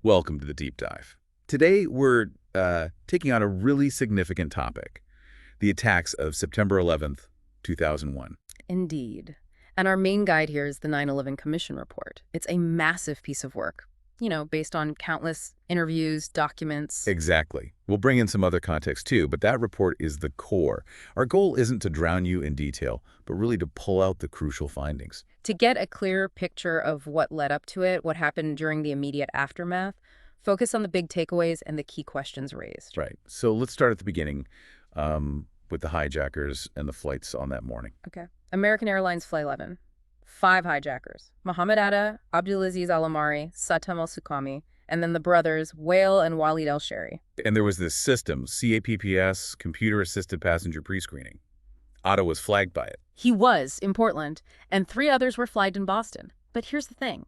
Welcome to the Deep Dive. Today, we're taking on a really significant topic, the attacks of September 11th, 2001. Indeed. And our main guide here is the 9/11 Commission Report. It's a massive piece of work, based on countless interviews, documents. Exactly. We'll bring in some other context too, but that report is the core. Our goal isn't to drown you in detail, but really to pull out the crucial findings. To get a clearer picture of what led up to it, what happened during the immediate aftermath, focus on the big takeaways and the key questions raised. Right. So let's start at the beginning with the hijackers and the flights on that morning. Okay. American Airlines Flight 11. 5 hijackers. Mohammed Atta, Abdulaziz Al-Amari, Satam Al-Suqami, and then the brothers, Wael and Walid El-Sheri. And there was this system, CAPPS, Computer-Assisted Passenger Prescreening. Otto was flagged by it. He was in Portland, and 3 others were flagged in Boston. But here's the thing.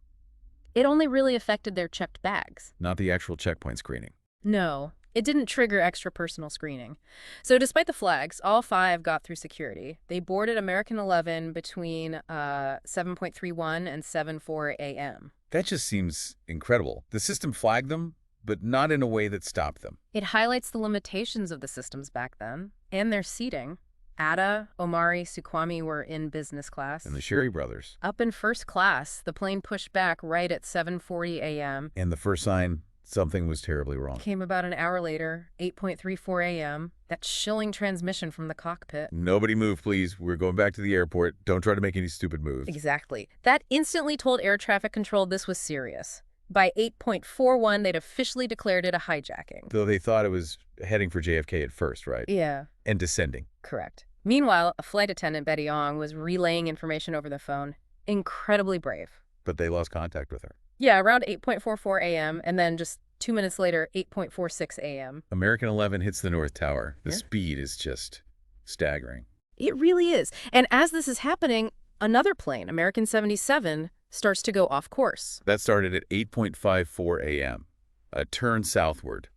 It only really affected their checked bags. Not the actual checkpoint screening. No, it didn't trigger extra personal screening. So despite the flags, all 5 got through security. They boarded American 11 between 7:31 and 7:04 a.m. That just seems incredible. The system flagged them, but not in a way that stopped them. It highlights the limitations of the systems back then and their seating. Atta, Omari, Suqami were in business class. And the Sherry brothers. Up in first class, the plane pushed back right at 7:40 a.m. And the first sign, something was terribly wrong. Came about an hour later, 8:34 a.m., that chilling transmission from the cockpit. Nobody move, please. We're going back to the airport. Don't try to make any stupid moves. Exactly. That instantly told air traffic control this was serious. By 8:41, they'd officially declared it a hijacking. Though they thought it was heading for JFK at first, right? Yeah. And descending. Correct. Meanwhile, a flight attendant, Betty Ong, was relaying information over the phone. Incredibly brave. But they lost contact with her. Yeah, around 8:44 a.m., and then just 2 minutes later, 8:46 a.m. American 11 hits the North Tower. The Yeah. speed is just staggering. It really is. And as this is happening, another plane, American 77, starts to go off course. That started at 8:54 a.m., a turn southward.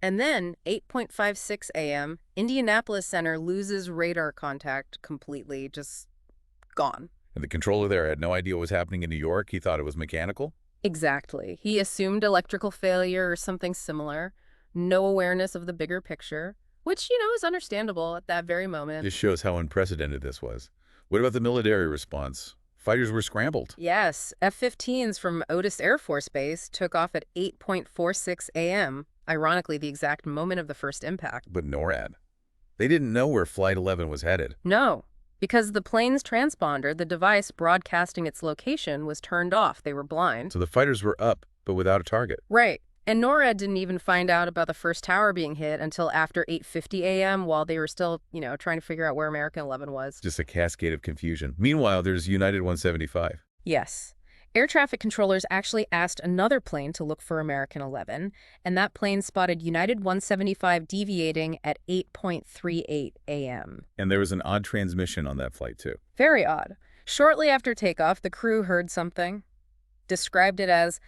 And then, 8:56 a.m., Indianapolis Center loses radar contact completely, just gone. And the controller there had no idea what was happening in New York. He thought it was mechanical. Exactly. He assumed electrical failure or something similar. No awareness of the bigger picture, which, is understandable at that very moment. This shows how unprecedented this was. What about the military response? Fighters were scrambled. Yes, F-15s from Otis Air Force Base took off at 8:46 a.m., ironically the exact moment of the first impact. But NORAD. They didn't know where Flight 11 was headed. No, because the plane's transponder, the device broadcasting its location, was turned off. They were blind. So the fighters were up, but without a target. Right. And NORAD didn't even find out about the first tower being hit until after 8:50 a.m. while they were still, trying to figure out where American 11 was. Just a cascade of confusion. Meanwhile, there's United 175. Yes. Air traffic controllers actually asked another plane to look for American 11, and that plane spotted United 175 deviating at 8:38 a.m. And there was an odd transmission on that flight, too. Very odd. Shortly after takeoff, the crew heard something, described it as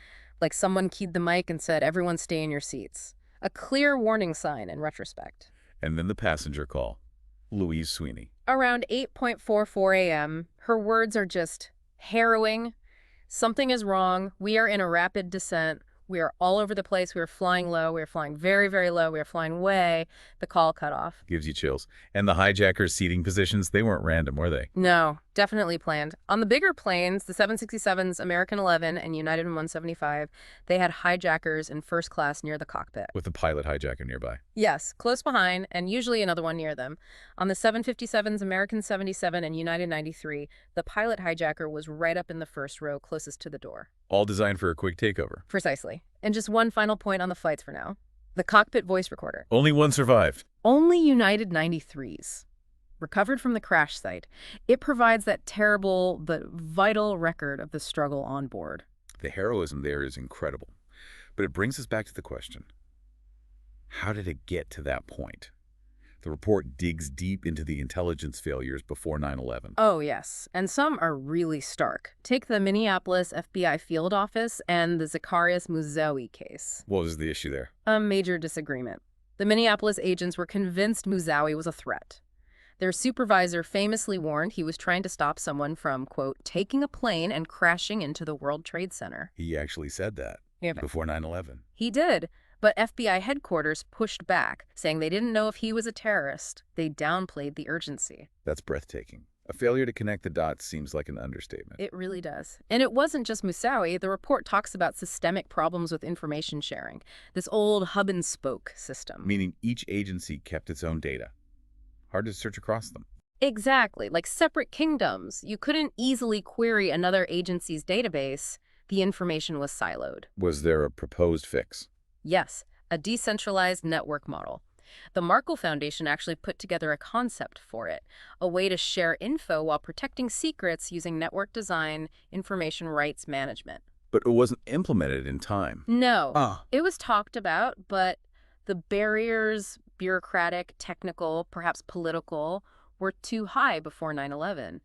like someone keyed the mic and said, "Everyone stay in your seats." A clear warning sign in retrospect. And then the passenger call. Louise Sweeney. Around 8:44 a.m., her words are just harrowing. Something is wrong. We are in a rapid descent. We are all over the place. We are flying low. We are flying very, very low. We are flying way. The call cut off. Gives you chills. And the hijackers' seating positions, they weren't random, were they? No, definitely planned. On the bigger planes, the 767s, American 11, and United 175, they had hijackers in first class near the cockpit. With the pilot hijacker nearby. Yes, close behind, and usually another one near them. On the 757s, American 77, and United 93, the pilot hijacker was right up in the first row closest to the door. All designed for a quick takeover. Precisely. And just one final point on the flights for now. The cockpit voice recorder. Only one survived. Only United 93s. Recovered from the crash site. It provides that terrible but vital record of the struggle on board. The heroism there is incredible. But it brings us back to the question. How did it get to that point? The report digs deep into the intelligence failures before 9/11. Oh, yes. And some are really stark. Take the Minneapolis FBI field office and the Zacharias Musawi case. What was the issue there? A major disagreement. The Minneapolis agents were convinced Musawi was a threat. Their supervisor famously warned he was trying to stop someone from, quote, taking a plane and crashing into the World Trade Center. He actually said that. Yeah, before 9/11. he did, but FBI headquarters pushed back, saying they didn't know if he was a terrorist. They downplayed the urgency. That's breathtaking. A failure to connect the dots seems like an understatement. It really does. And it wasn't just Moussaoui. The report talks about systemic problems with information sharing, this old hub-and-spoke system. Meaning each agency kept its own data. Hard to search across them. Exactly, like separate kingdoms. You couldn't easily query another agency's database. The information was siloed. Was there a proposed fix? Yes, a decentralized network model. The Markle Foundation actually put together a concept for it, a way to share info while protecting secrets using network design, information rights management. But it wasn't implemented in time. No, it was talked about, but the barriers, bureaucratic, technical, perhaps political, were too high before 9/11.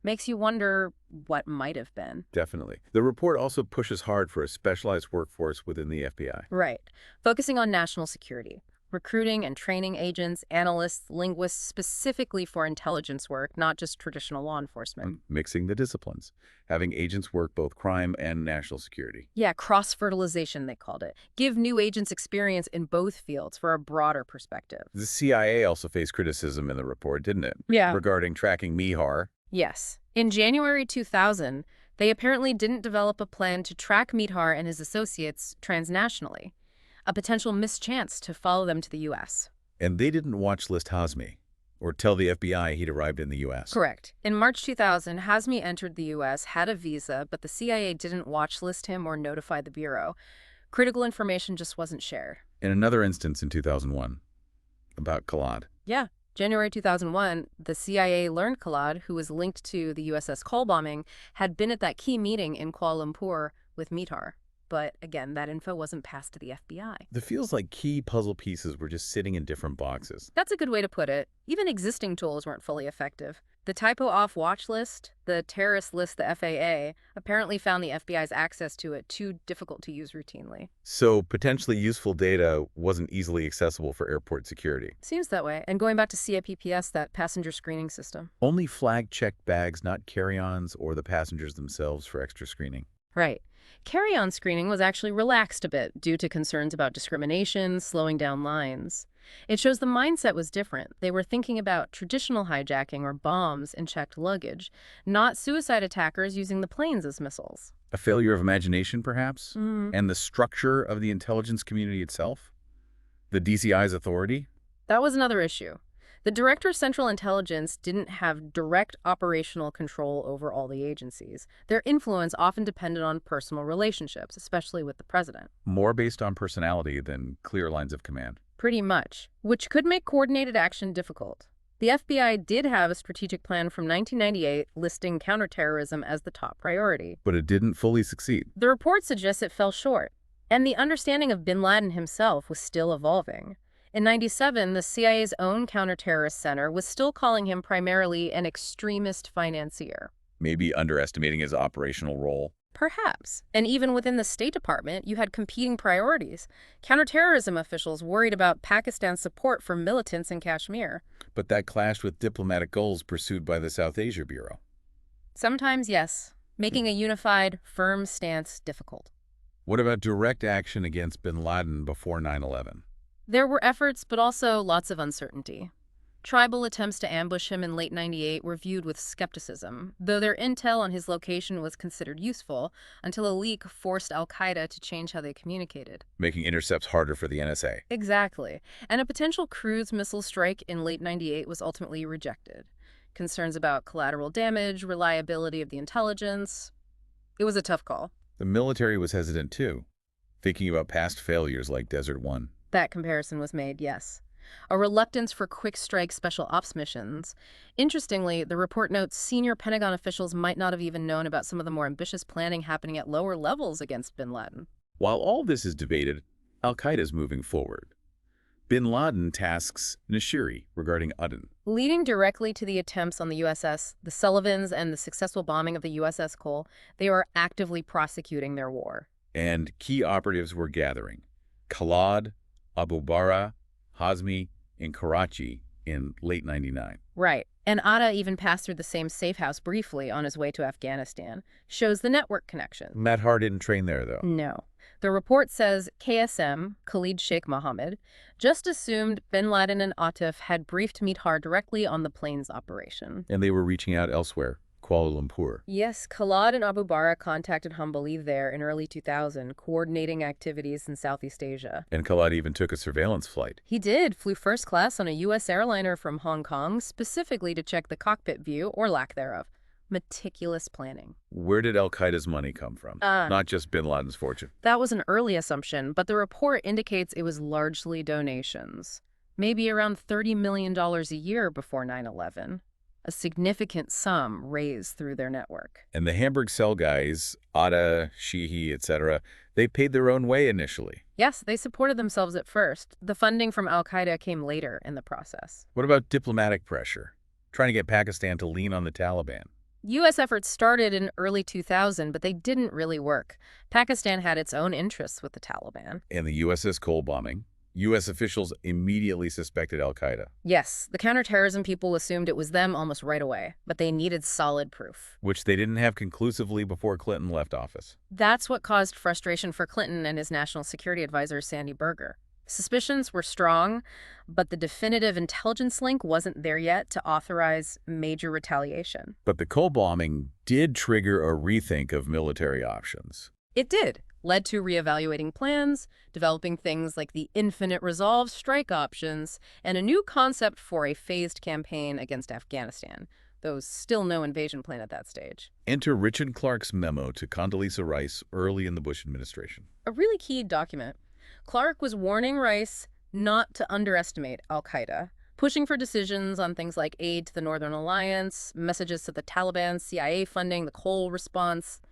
Makes you wonder what might have been. Definitely. The report also pushes hard for a specialized workforce within the FBI. Right. Focusing on national security. Recruiting and training agents, analysts, linguists specifically for intelligence work, not just traditional law enforcement. Mixing the disciplines. Having agents work both crime and national security. Yeah, cross-fertilization, they called it. Give new agents experience in both fields for a broader perspective. The CIA also faced criticism in the report, didn't it? Yeah. Regarding tracking Mihar. Yes. In January 2000, they apparently didn't develop a plan to track Mihar and his associates transnationally, a potential mischance to follow them to the U.S. And they didn't watch list Hazmi or tell the FBI he'd arrived in the U.S. Correct. In March 2000, Hazmi entered the U.S., had a visa, but the CIA didn't watch list him or notify the Bureau. Critical information just wasn't shared. In another instance in 2001, about Khalid. Yeah. January 2001, the CIA learned Khalid, who was linked to the USS Cole bombing, had been at that key meeting in Kuala Lumpur with Mihar. But again, that info wasn't passed to the FBI. It feels like key puzzle pieces were just sitting in different boxes. That's a good way to put it. Even existing tools weren't fully effective. The typo off watch list, the terrorist list the FAA, apparently found the FBI's access to it too difficult to use routinely. So potentially useful data wasn't easily accessible for airport security. Seems that way. And going back to CIPPS, that passenger screening system. Only flag-checked bags, not carry-ons or the passengers themselves for extra screening. Right. Carry-on screening was actually relaxed a bit due to concerns about discrimination, slowing down lines. It shows the mindset was different. They were thinking about traditional hijacking or bombs in checked luggage, not suicide attackers using the planes as missiles. A failure of imagination, perhaps? And the structure of the intelligence community itself? The DCI's authority? That was another issue. The Director of Central Intelligence didn't have direct operational control over all the agencies. Their influence often depended on personal relationships, especially with the president. More based on personality than clear lines of command. Pretty much, which could make coordinated action difficult. The FBI did have a strategic plan from 1998 listing counterterrorism as the top priority. But it didn't fully succeed. The report suggests it fell short, and the understanding of bin Laden himself was still evolving. In 97, the CIA's own counterterrorist center was still calling him primarily an extremist financier. Maybe underestimating his operational role. Perhaps. And even within the State Department, you had competing priorities. Counterterrorism officials worried about Pakistan's support for militants in Kashmir. But that clashed with diplomatic goals pursued by the South Asia Bureau. Sometimes, yes, making a unified, firm stance difficult. What about direct action against bin Laden before 9/11? There were efforts, but also lots of uncertainty. Tribal attempts to ambush him in late 98 were viewed with skepticism, though their intel on his location was considered useful until a leak forced al-Qaeda to change how they communicated. Making intercepts harder for the NSA. Exactly. And a potential cruise missile strike in late 98 was ultimately rejected. Concerns about collateral damage, reliability of the intelligence. It was a tough call. The military was hesitant too, thinking about past failures like Desert One. That comparison was made, yes. A reluctance for quick strike special ops missions. Interestingly, the report notes senior Pentagon officials might not have even known about some of the more ambitious planning happening at lower levels against bin Laden. While all this is debated, al-Qaeda is moving forward. Bin Laden tasks Nashiri regarding Aden. Leading directly to the attempts on the USS, the Sullivans, and the successful bombing of the USS Cole, they are actively prosecuting their war. And key operatives were gathering. Khalid, Abu Bara, Hazmi, in Karachi in late 99. Right. And Atta even passed through the same safe house briefly on his way to Afghanistan. Shows the network connection. Matt Har didn't train there, though. No. The report says KSM, Khalid Sheikh Mohammed, just assumed bin Laden and Atif had briefed Mithar directly on the plane's operation. And they were reaching out elsewhere, Kuala Lumpur. Yes, Khalid and Abu Bara contacted Hanbali there in early 2000, coordinating activities in Southeast Asia. And Khalid even took a surveillance flight. He did, flew first class on a U.S. airliner from Hong Kong, specifically to check the cockpit view, or lack thereof. Meticulous planning. Where did al-Qaeda's money come from? Not just bin Laden's fortune. That was an early assumption, but the report indicates it was largely donations. Maybe around $30 million a year before 9/11. A significant sum raised through their network. And the Hamburg cell guys, Atta, Sheehy, etc., they paid their own way initially. Yes, they supported themselves at first. The funding from al-Qaeda came later in the process. What about diplomatic pressure? Trying to get Pakistan to lean on the Taliban. U.S. efforts started in early 2000, but they didn't really work. Pakistan had its own interests with the Taliban. And the USS Cole bombing. U.S. officials immediately suspected al-Qaeda. Yes, the counterterrorism people assumed it was them almost right away, but they needed solid proof. Which they didn't have conclusively before Clinton left office. That's what caused frustration for Clinton and his national security advisor, Sandy Berger. Suspicions were strong, but the definitive intelligence link wasn't there yet to authorize major retaliation. But the Cole bombing did trigger a rethink of military options. It did. Led to reevaluating plans, developing things like the infinite resolve strike options, and a new concept for a phased campaign against Afghanistan, though still no invasion plan at that stage. Enter Richard Clarke's memo to Condoleezza Rice early in the Bush administration. A really key document. Clarke was warning Rice not to underestimate al-Qaeda, pushing for decisions on things like aid to the Northern Alliance, messages to the Taliban, CIA funding, the Cole response,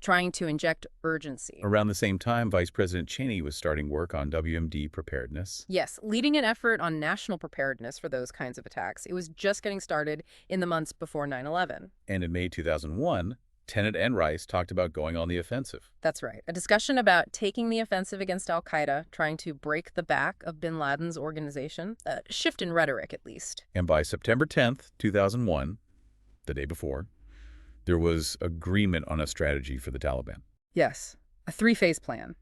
trying to inject urgency. Around the same time, Vice President Cheney was starting work on WMD preparedness. Yes, leading an effort on national preparedness for those kinds of attacks. It was just getting started in the months before 9/11. And in May 2001, Tenet and Rice talked about going on the offensive. That's right. A discussion about taking the offensive against al-Qaeda, trying to break the back of bin Laden's organization. A shift in rhetoric, at least. And by September 10th, 2001, the day before, there was agreement on a strategy for the Taliban. Yes, a three-phase plan.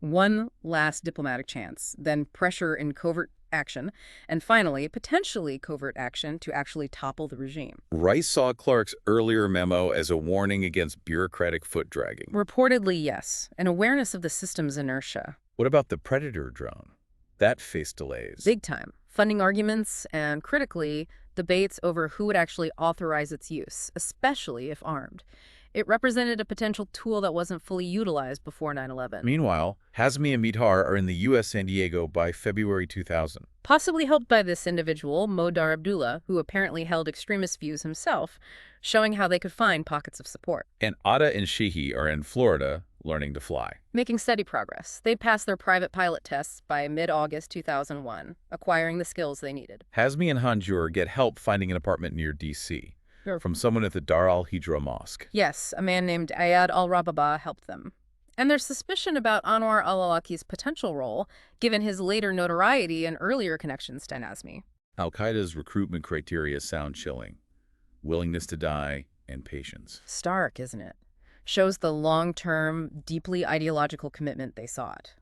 One last diplomatic chance, then pressure in covert action, and finally, potentially covert action to actually topple the regime. Rice saw Clarke's earlier memo as a warning against bureaucratic foot-dragging. Reportedly, yes, an awareness of the system's inertia. What about the Predator drone? That faced delays. Big time. Funding arguments and, critically, debates over who would actually authorize its use, especially if armed. It represented a potential tool that wasn't fully utilized before 9/11. Meanwhile, Hazmi and Mithar are in the U.S. San Diego by February 2000. Possibly helped by this individual, Modar Abdullah, who apparently held extremist views himself, showing how they could find pockets of support. And Atta and Sheehy are in Florida learning to fly. Making steady progress. They'd passed their private pilot tests by mid-August 2001, acquiring the skills they needed. Hazmi and Hanjur get help finding an apartment near D.C. from someone at the Dar al-Hijra Mosque. Yes, a man named Ayad al-Rababa helped them. And there's suspicion about Anwar al-Awlaki's potential role, given his later notoriety and earlier connections to Hazmi. Al-Qaeda's recruitment criteria sound chilling. Willingness to die and patience. Stark, isn't it? Shows the long-term, deeply ideological commitment they sought.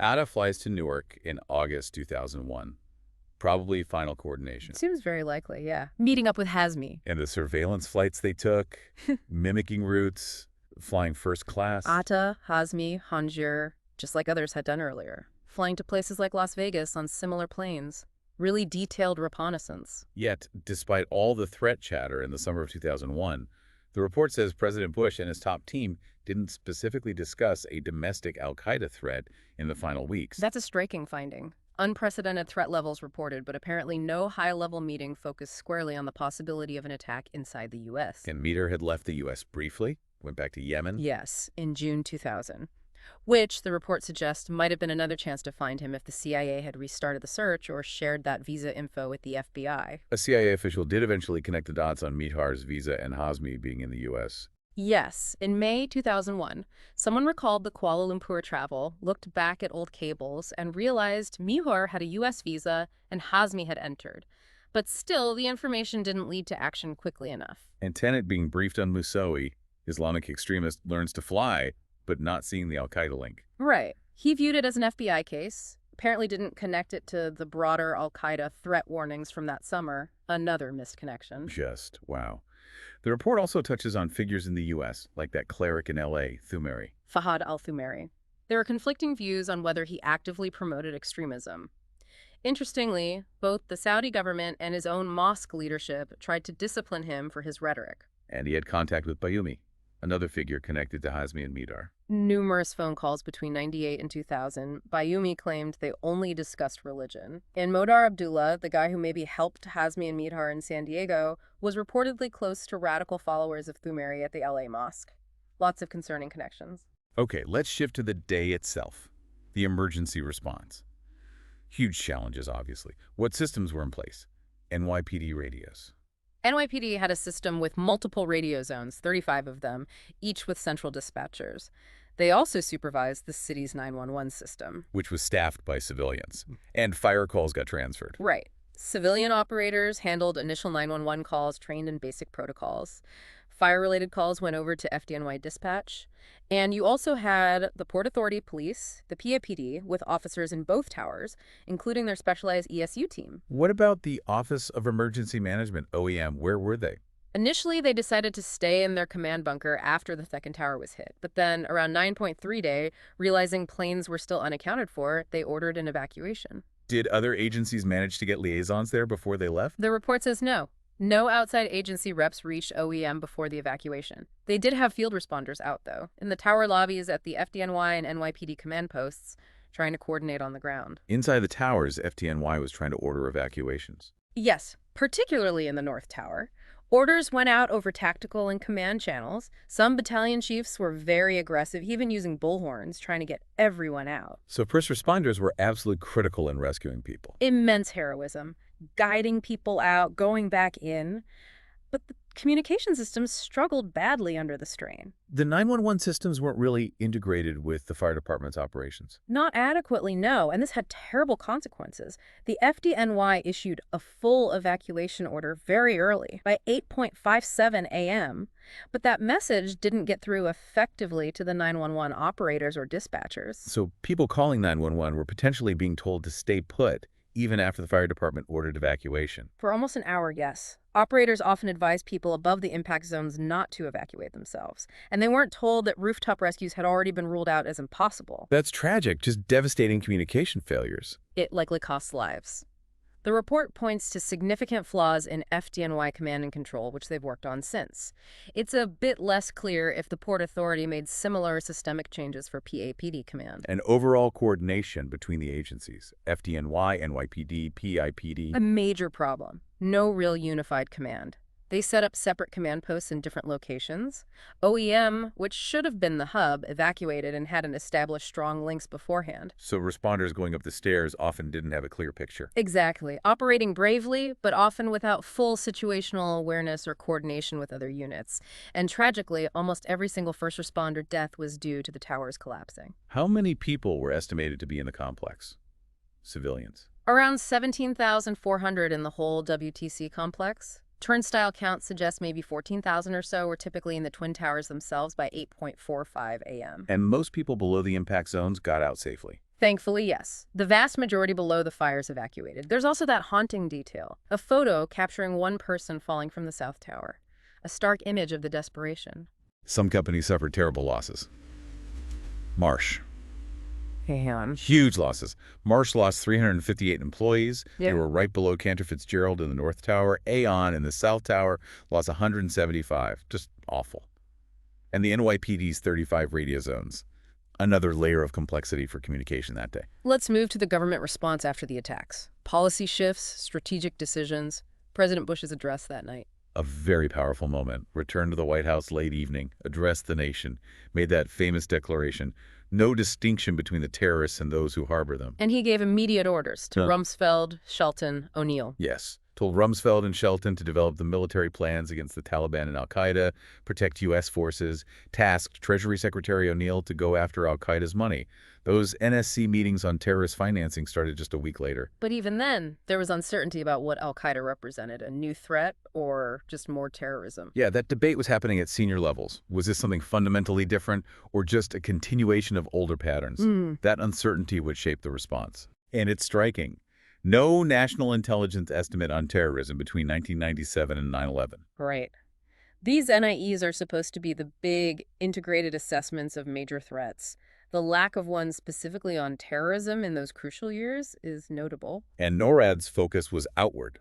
Atta flies to Newark in August 2001. Probably final coordination. Seems very likely, yeah. Meeting up with Hazmi. And the surveillance flights they took, mimicking routes, flying first class. Atta, Hazmi, Hanjur, just like others had done earlier. Flying to places like Las Vegas on similar planes. Really detailed reconnaissance. Yet, despite all the threat chatter in the summer of 2001, the report says President Bush and his top team didn't specifically discuss a domestic al-Qaeda threat in the final weeks. That's a striking finding. Unprecedented threat levels reported, but apparently no high-level meeting focused squarely on the possibility of an attack inside the U.S. And Mithar had left the U.S. briefly, went back to Yemen. Yes, in June 2000. Which, the report suggests, might have been another chance to find him if the CIA had restarted the search or shared that visa info with the FBI. A CIA official did eventually connect the dots on Mithar's visa and Hazmi being in the U.S. Yes, in May 2001, someone recalled the Kuala Lumpur travel, looked back at old cables, and realized Mithar had a U.S. visa and Hazmi had entered. But still, the information didn't lead to action quickly enough. And Tenet being briefed on Musawi, Islamic extremist, learns to fly, but not seeing the al-Qaeda link. Right. He viewed it as an FBI case, apparently didn't connect it to the broader al-Qaeda threat warnings from that summer. Another missed connection. Just, wow. The report also touches on figures in the U.S., like that cleric in L.A., Thumeiri. Fahad al-Thumeiri. There are conflicting views on whether he actively promoted extremism. Interestingly, both the Saudi government and his own mosque leadership tried to discipline him for his rhetoric. And he had contact with Bayoumi, another figure connected to Hazmi and Midar. Numerous phone calls between 98 and 2000, Bayoumi claimed they only discussed religion. And Modar Abdullah, the guy who maybe helped Hazmi and Midar in San Diego, was reportedly close to radical followers of Thumeiri at the LA mosque. Lots of concerning connections. Okay, let's shift to the day itself, the emergency response. Huge challenges, obviously. What systems were in place? NYPD radios. NYPD had a system with multiple radio zones, 35 of them, each with central dispatchers. They also supervised the city's 911 system. Which was staffed by civilians. And fire calls got transferred. Right. Civilian operators handled initial 911 calls trained in basic protocols. Fire-related calls went over to FDNY dispatch. And you also had the Port Authority Police, the PAPD, with officers in both towers, including their specialized ESU team. What about the Office of Emergency Management, OEM? Where were they? Initially, they decided to stay in their command bunker after the second tower was hit. But then, around 9.3 day, realizing planes were still unaccounted for, they ordered an evacuation. Did other agencies manage to get liaisons there before they left? The report says no. No outside agency reps reached OEM before the evacuation. They did have field responders out, though, in the tower lobbies at the FDNY and NYPD command posts, trying to coordinate on the ground. Inside the towers, FDNY was trying to order evacuations. Yes, particularly in the North Tower. Orders went out over tactical and command channels. Some battalion chiefs were very aggressive, even using bullhorns, trying to get everyone out. So first responders were absolutely critical in rescuing people. Immense heroism, guiding people out, going back in. But the communication systems struggled badly under the strain. The 911 systems weren't really integrated with the fire department's operations. Not adequately, no, and this had terrible consequences. The FDNY issued a full evacuation order very early, by 8:57 a.m., but that message didn't get through effectively to the 911 operators or dispatchers. So people calling 911 were potentially being told to stay put, even after the fire department ordered evacuation. For almost an hour, yes. Operators often advised people above the impact zones not to evacuate themselves, and they weren't told that rooftop rescues had already been ruled out as impossible. That's tragic, just devastating communication failures. It likely costs lives. The report points to significant flaws in FDNY command and control, which they've worked on since. It's a bit less clear if the Port Authority made similar systemic changes for PAPD command. And overall coordination between the agencies, FDNY, NYPD, PIPD. A major problem. No real unified command. They set up separate command posts in different locations. OEM, which should have been the hub, evacuated and hadn't established strong links beforehand. So responders going up the stairs often didn't have a clear picture. Exactly. Operating bravely, but often without full situational awareness or coordination with other units. And tragically, almost every single first responder death was due to the towers collapsing. How many people were estimated to be in the complex? Civilians. Around 17,400 in the whole WTC complex. Turnstile counts suggest maybe 14,000 or so were typically in the Twin Towers themselves by 8:45 a.m. And most people below the impact zones got out safely. Thankfully, yes. The vast majority below the fires evacuated. There's also that haunting detail, a photo capturing one person falling from the South Tower, a stark image of the desperation. Some companies suffered terrible losses. Marsh. Man. Huge losses. Marsh lost 358 employees. Yeah. They were right below Cantor Fitzgerald in the North Tower. Aon in the South Tower lost 175. Just awful. And the NYPD's 35 radio zones. Another layer of complexity for communication that day. Let's move to the government response after the attacks. Policy shifts, strategic decisions. President Bush's address that night. A very powerful moment. Returned to the White House late evening, addressed the nation, made that famous declaration. No distinction between the terrorists and those who harbor them. And he gave immediate orders to Rumsfeld, Shelton, O'Neill. Yes, told Rumsfeld and Shelton to develop the military plans against the Taliban and al-Qaeda, protect U.S. forces, tasked Treasury Secretary O'Neill to go after al-Qaeda's money. Those NSC meetings on terrorist financing started just a week later. But even then, there was uncertainty about what al-Qaeda represented, a new threat or just more terrorism. Yeah, that debate was happening at senior levels. Was this something fundamentally different or just a continuation of older patterns? That uncertainty would shape the response. And it's striking. No national intelligence estimate on terrorism between 1997 and 9/11. Right. These NIEs are supposed to be the big, integrated assessments of major threats. The lack of one specifically on terrorism in those crucial years is notable. And NORAD's focus was outward,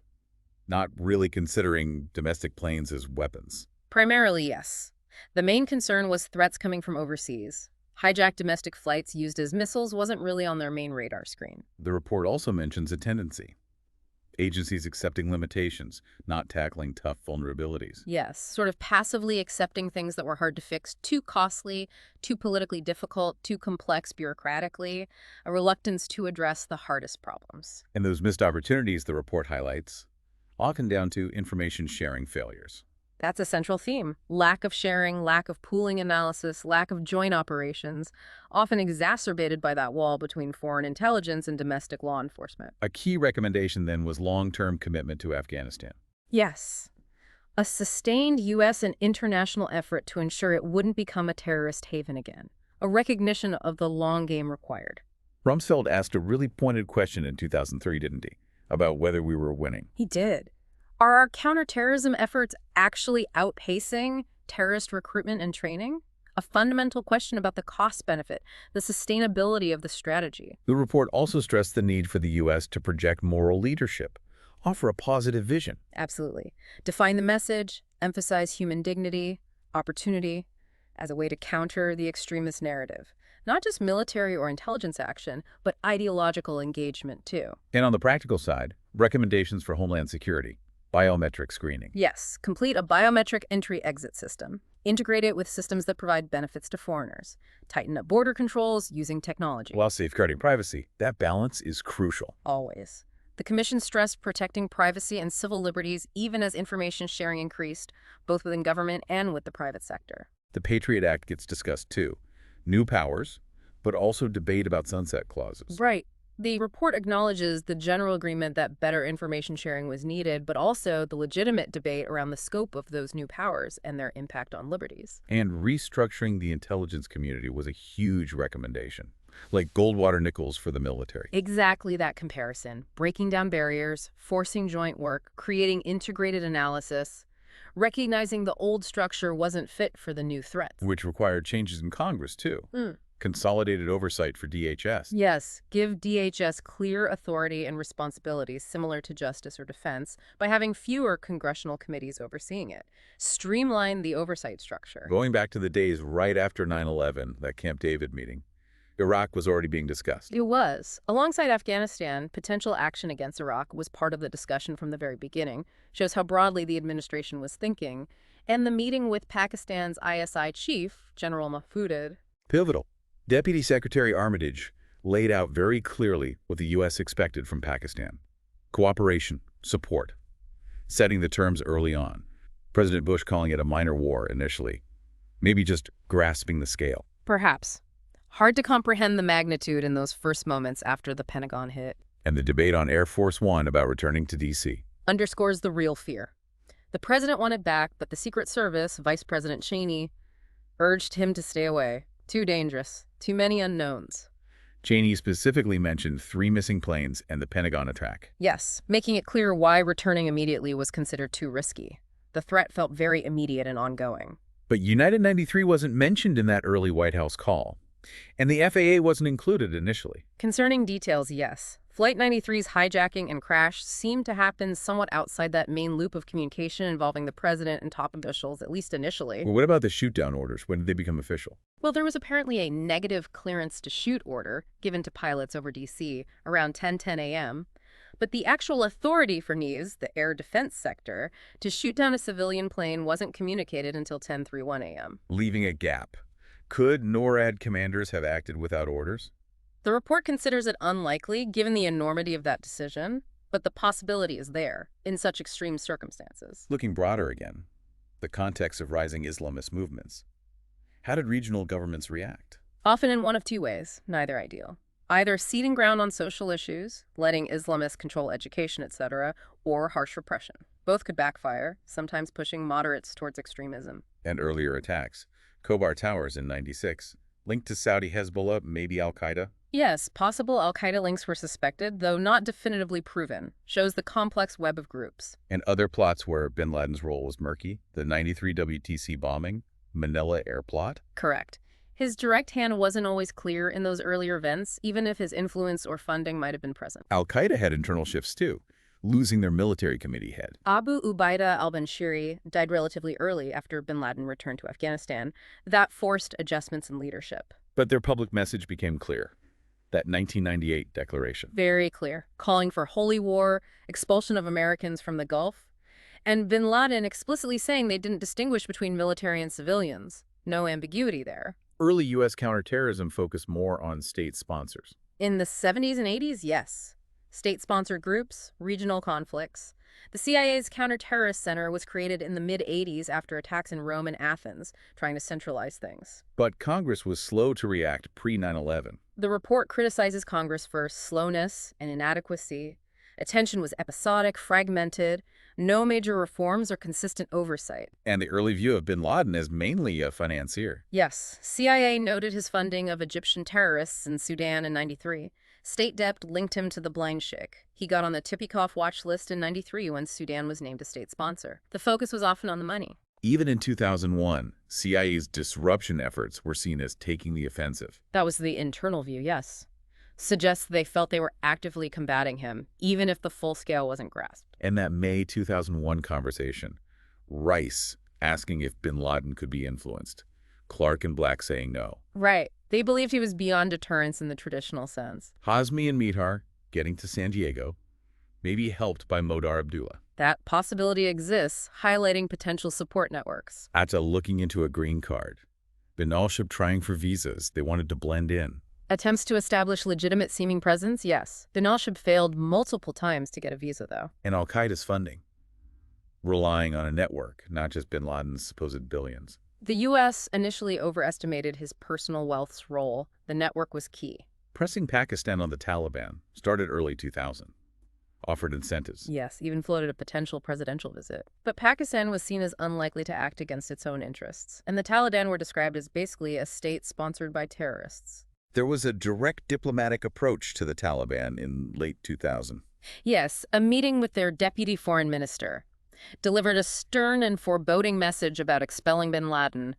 not really considering domestic planes as weapons. Primarily, yes. The main concern was threats coming from overseas. Hijacked domestic flights used as missiles wasn't really on their main radar screen. The report also mentions a tendency. Agencies accepting limitations, not tackling tough vulnerabilities. Yes, sort of passively accepting things that were hard to fix, too costly, too politically difficult, too complex bureaucratically, a reluctance to address the hardest problems. And those missed opportunities the report highlights, often down to information sharing failures. That's a central theme. Lack of sharing, lack of pooling analysis, lack of joint operations, often exacerbated by that wall between foreign intelligence and domestic law enforcement. A key recommendation then was long-term commitment to Afghanistan. Yes. A sustained U.S. and international effort to ensure it wouldn't become a terrorist haven again. A recognition of the long game required. Rumsfeld asked a really pointed question in 2003, didn't he? About whether we were winning. He did. Are our counterterrorism efforts actually outpacing terrorist recruitment and training? A fundamental question about the cost-benefit, the sustainability of the strategy. The report also stressed the need for the U.S. to project moral leadership, offer a positive vision. Absolutely. Define the message, emphasize human dignity, opportunity, as a way to counter the extremist narrative. Not just military or intelligence action, but ideological engagement, too. And on the practical side, recommendations for Homeland Security. Biometric screening. Yes, complete a biometric entry-exit system. Integrate it with systems that provide benefits to foreigners. Tighten up border controls using technology. While safeguarding privacy, that balance is crucial. Always. The Commission stressed protecting privacy and civil liberties even as information sharing increased, both within government and with the private sector. The Patriot Act gets discussed too. New powers, but also debate about sunset clauses. Right. The report acknowledges the general agreement that better information sharing was needed, but also the legitimate debate around the scope of those new powers and their impact on liberties. And restructuring the intelligence community was a huge recommendation, like Goldwater-Nichols for the military. Exactly that comparison. Breaking down barriers, forcing joint work, creating integrated analysis, recognizing the old structure wasn't fit for the new threats. Which required changes in Congress, too. Consolidated oversight for DHS. Yes, give DHS clear authority and responsibilities similar to Justice or Defense by having fewer congressional committees overseeing it. Streamline the oversight structure. Going back to the days right after 9/11, that Camp David meeting, Iraq was already being discussed. It was. Alongside Afghanistan, potential action against Iraq was part of the discussion from the very beginning, shows how broadly the administration was thinking, and the meeting with Pakistan's ISI chief, General Mahfoudid. Pivotal. Deputy Secretary Armitage laid out very clearly what the U.S. expected from Pakistan. Cooperation, support, setting the terms early on. President Bush calling it a minor war initially, maybe just grasping the scale. Perhaps. Hard to comprehend the magnitude in those first moments after the Pentagon hit. And the debate on Air Force One about returning to D.C. underscores the real fear. The president wanted back, but the Secret Service, Vice President Cheney, urged him to stay away. Too dangerous. Too many unknowns. Cheney specifically mentioned 3 missing planes and the Pentagon attack. Yes, making it clear why returning immediately was considered too risky. The threat felt very immediate and ongoing. But United 93 wasn't mentioned in that early White House call. And the FAA wasn't included initially. Concerning details, yes. Flight 93's hijacking and crash seemed to happen somewhat outside that main loop of communication involving the president and top officials, at least initially. Well, what about the shoot-down orders? When did they become official? Well, there was apparently a negative clearance to shoot order given to pilots over D.C. around 10:10 a.m., but the actual authority for NEAS, the air defense sector, to shoot down a civilian plane wasn't communicated until 10:31 a.m. Leaving a gap. Could NORAD commanders have acted without orders? The report considers it unlikely, given the enormity of that decision. but the possibility is there in such extreme circumstances. Looking broader again, the context of rising Islamist movements. How did regional governments react? Often in one of two ways, neither ideal. Either ceding ground on social issues, letting Islamists control education, etc., or harsh repression. Both could backfire, sometimes pushing moderates towards extremism. And earlier attacks. Khobar Towers in '96, linked to Saudi Hezbollah, maybe Al-Qaeda? Yes, possible al-Qaeda links were suspected, though not definitively proven. Shows the complex web of groups. And other plots where bin Laden's role was murky? The '93 WTC bombing? Manila air plot? Correct. His direct hand wasn't always clear in those earlier events, even if his influence or funding might have been present. Al-Qaeda had internal shifts too, losing their military committee head. Abu Ubaidah al-Banshiri died relatively early after bin Laden returned to Afghanistan. That forced adjustments in leadership. But their public message became clear. That 1998 declaration. Very clear. Calling for holy war, expulsion of Americans from the Gulf, and bin Laden explicitly saying they didn't distinguish between military and civilians. No ambiguity there. Early U.S. counterterrorism focused more on state sponsors. In the 70s and 80s, yes. State-sponsored groups, regional conflicts. The CIA's Counterterrorist Center was created in the mid-80s after attacks in Rome and Athens, trying to centralize things. But Congress was slow to react pre-9/11. The report criticizes Congress for slowness and inadequacy. Attention was episodic, fragmented, no major reforms or consistent oversight. And the early view of bin Laden as mainly a financier. Yes, CIA noted his funding of Egyptian terrorists in Sudan in '93. State debt linked him to the blind sheikh. He got on the Tippikoff watch list in '93 when Sudan was named a state sponsor. The focus was often on the money. Even in 2001, CIA's disruption efforts were seen as taking the offensive. That was the internal view, yes. Suggests they felt they were actively combating him, even if the full scale wasn't grasped. And that May 2001 conversation, Rice asking if bin Laden could be influenced, Clark and Black saying no. Right. They believed he was beyond deterrence in the traditional sense. Hazmi and Mihtar getting to San Diego, maybe helped by Modar Abdullah. That possibility exists, highlighting potential support networks. Atta looking into a green card. Bin al-Shib trying for visas. They wanted to blend in. Attempts to establish legitimate seeming presence, yes. Bin al-Shib failed multiple times to get a visa, though. And al-Qaeda's funding. Relying on a network, not just bin Laden's supposed billions. The U.S. initially overestimated his personal wealth's role. The network was key. Pressing Pakistan on the Taliban started early 2000. Offered incentives. Yes, even floated a potential presidential visit. But Pakistan was seen as unlikely to act against its own interests. And the Taliban were described as basically a state sponsored by terrorists. There was a direct diplomatic approach to the Taliban in late 2000. Yes, a meeting with their deputy foreign minister delivered a stern and foreboding message about expelling bin Laden.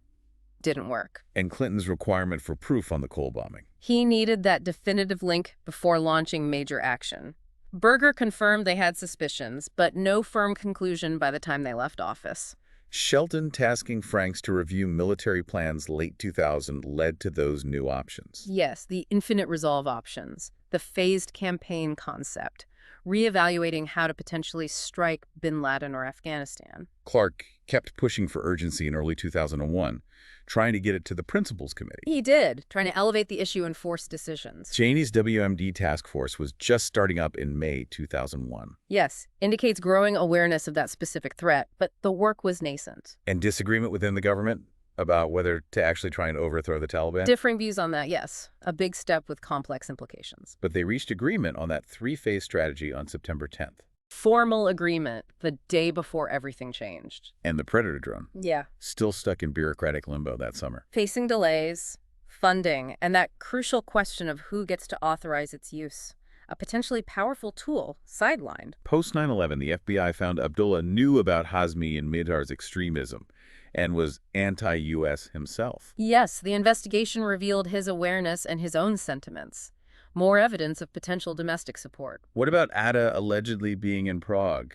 Didn't work. And Clinton's requirement for proof on the Cole bombing. He needed that definitive link before launching major action. Berger confirmed they had suspicions, but no firm conclusion by the time they left office. Shelton tasking Franks to review military plans late 2000 led to those new options. Yes, the infinite resolve options, the phased campaign concept, reevaluating how to potentially strike bin Laden or Afghanistan. Clark kept pushing for urgency in early 2001, trying to get it to the Principals Committee. He did, trying to elevate the issue and force decisions. Cheney's WMD task force was just starting up in May 2001. Yes, indicates growing awareness of that specific threat, but the work was nascent. And disagreement within the government about whether to actually try and overthrow the Taliban? Differing views on that, yes. A big step with complex implications. But they reached agreement on that three-phase strategy on September 10th. Formal agreement the day before everything changed. And the Predator drone? Yeah. Still stuck in bureaucratic limbo that summer. Facing delays, funding, and that crucial question of who gets to authorize its use. A potentially powerful tool, sidelined. Post 9/11, the FBI found Abdullah knew about Hazmi and Midhar's extremism and was anti-U.S. himself. Yes, the investigation revealed his awareness and his own sentiments. More evidence of potential domestic support. What about Atta allegedly being in Prague?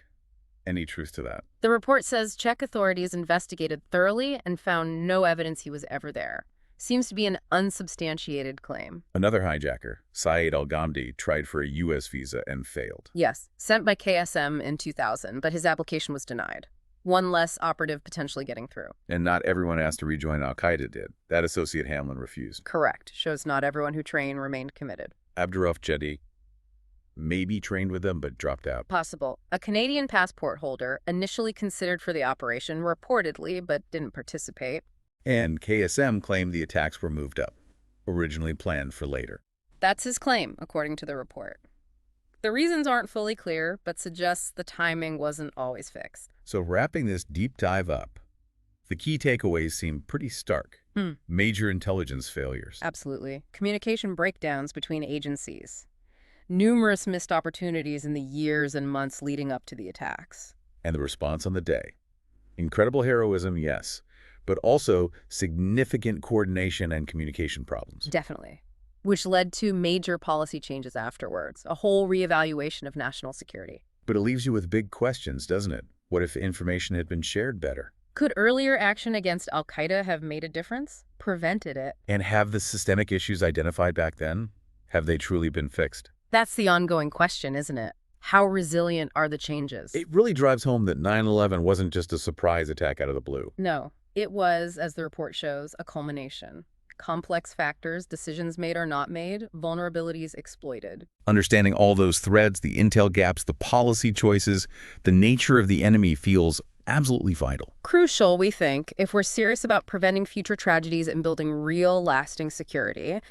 Any truth to that? The report says Czech authorities investigated thoroughly and found no evidence he was ever there. Seems to be an unsubstantiated claim. Another hijacker, Saeed Al-Ghamdi, tried for a U.S. visa and failed. Yes, sent by KSM in 2000, but his application was denied. One less operative potentially getting through. And not everyone asked to rejoin Al-Qaeda did. That associate Hamlin refused. Correct. Shows not everyone who trained remained committed. Abdurrauf Jadi, maybe trained with them but dropped out. Possible. A Canadian passport holder, initially considered for the operation, reportedly, but didn't participate. And KSM claimed the attacks were moved up, originally planned for later. That's his claim, according to the report. The reasons aren't fully clear, but suggests the timing wasn't always fixed. So wrapping this deep dive up, the key takeaways seem pretty stark. Major intelligence failures. Absolutely. Communication breakdowns between agencies. Numerous missed opportunities in the years and months leading up to the attacks. And the response on the day. Incredible heroism, yes, but also significant coordination and communication problems. Definitely. Which led to major policy changes afterwards, a whole reevaluation of national security. But it leaves you with big questions, doesn't it? What if information had been shared better? Could earlier action against al-Qaeda have made a difference? Prevented it? And have the systemic issues identified back then, have they truly been fixed? That's the ongoing question, isn't it? How resilient are the changes? It really drives home that 9/11 wasn't just a surprise attack out of the blue. No, it was, as the report shows, a culmination. Complex factors, decisions made or not made, vulnerabilities exploited. Understanding all those threads, the intel gaps, the policy choices, the nature of the enemy feels absolutely vital. Crucial, we think, if we're serious about preventing future tragedies and building real, lasting security.